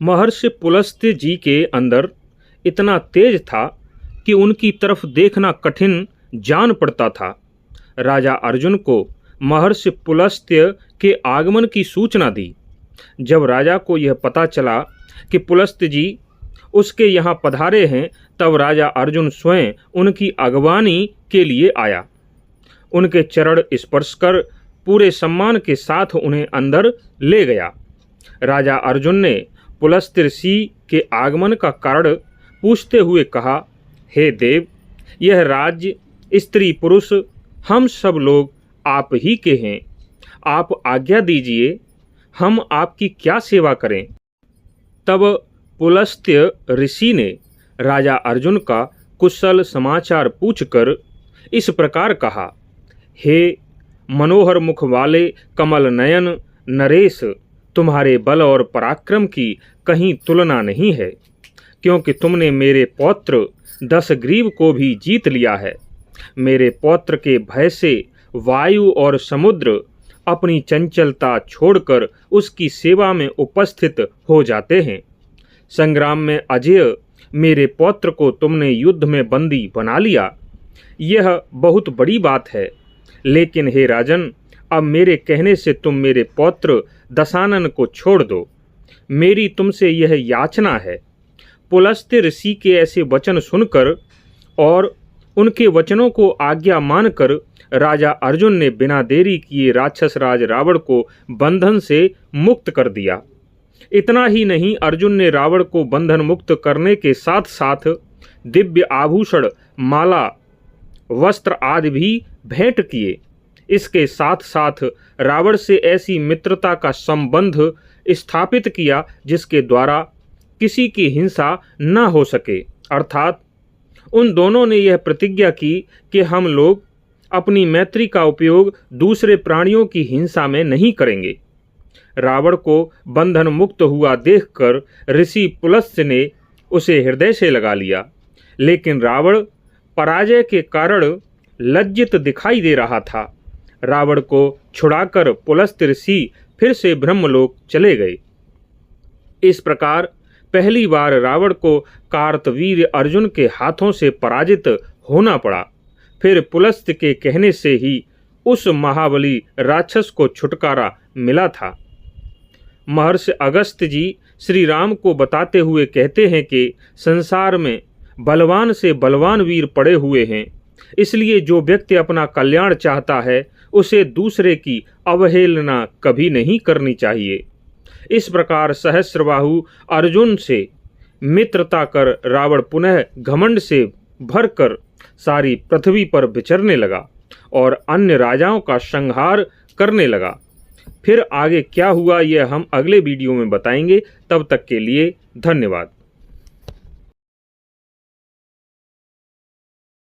महर्षि पुलस्त्य जी के अंदर इतना तेज था कि उनकी तरफ देखना कठिन जान पड़ता था। राजा अर्जुन को महर्षि पुलस्त्य के आगमन की सूचना दी। जब राजा को यह पता चला कि पुलस्त्य जी उसके यहाँ पधारे हैं, तब राजा अर्जुन स्वयं उनकी अगवानी के लिए आया। उनके चरण स्पर्श कर पूरे सम्मान के साथ उन्हें अंदर ले गया। राजा अर्जुन ने पुलस्त्य ऋषि के आगमन का कारण पूछते हुए कहा, हे देव, यह राज्य, स्त्री पुरुष, हम सब लोग आप ही के हैं। आप आज्ञा दीजिए, हम आपकी क्या सेवा करें। तब पुलस्त्य ऋषि ने राजा अर्जुन का कुशल समाचार पूछकर इस प्रकार कहा, हे मनोहर मुख वाले कमल नयन नरेश, तुम्हारे बल और पराक्रम की कहीं तुलना नहीं है, क्योंकि तुमने मेरे पौत्र दशग्रीव को भी जीत लिया है। मेरे पौत्र के भय से वायु और समुद्र अपनी चंचलता छोड़कर उसकी सेवा में उपस्थित हो जाते हैं। संग्राम में अजेय मेरे पौत्र को तुमने युद्ध में बंदी बना लिया। यह बहुत बड़ी बात है, लेकिन हे राजन, अब मेरे कहने से तुम मेरे पौत्र दशानन को छोड़ दो। मेरी तुमसे यह याचना है। पुलस्त्य ऋषि के ऐसे वचन सुनकर और उनके वचनों को आज्ञा मानकर राजा अर्जुन ने बिना देरी किए राक्षस राज रावण को बंधन से मुक्त कर दिया। इतना ही नहीं, अर्जुन ने रावण को बंधन मुक्त करने के साथ साथ दिव्य आभूषण, माला, वस्त्र आदि भी भेंट किए। इसके साथ साथ रावण से ऐसी मित्रता का संबंध स्थापित किया जिसके द्वारा किसी की हिंसा न हो सके। अर्थात उन दोनों ने यह प्रतिज्ञा की कि हम लोग अपनी मैत्री का उपयोग दूसरे प्राणियों की हिंसा में नहीं करेंगे। रावण को बंधन मुक्त हुआ देखकर ऋषि पुलस्त्य ने उसे हृदय से लगा लिया, लेकिन रावण पराजय के कारण लज्जित दिखाई दे रहा था। रावण को छुड़ाकर पुलस्त्य ऋषि फिर से ब्रह्मलोक चले गए। इस प्रकार पहली बार रावण को कार्तवीर्य अर्जुन के हाथों से पराजित होना पड़ा। फिर पुलस्त्य के कहने से ही उस महाबली राक्षस को छुटकारा मिला था। महर्षि अगस्त्य जी श्री राम को बताते हुए कहते हैं कि संसार में बलवान से बलवान वीर पड़े हुए हैं, इसलिए जो व्यक्ति अपना कल्याण चाहता है उसे दूसरे की अवहेलना कभी नहीं करनी चाहिए। इस प्रकार सहस्रबाहु अर्जुन से मित्रता कर रावण पुनः घमंड से भरकर सारी पृथ्वी पर विचरने लगा और अन्य राजाओं का संहार करने लगा। फिर आगे क्या हुआ यह हम अगले वीडियो में बताएंगे। तब तक के लिए धन्यवाद।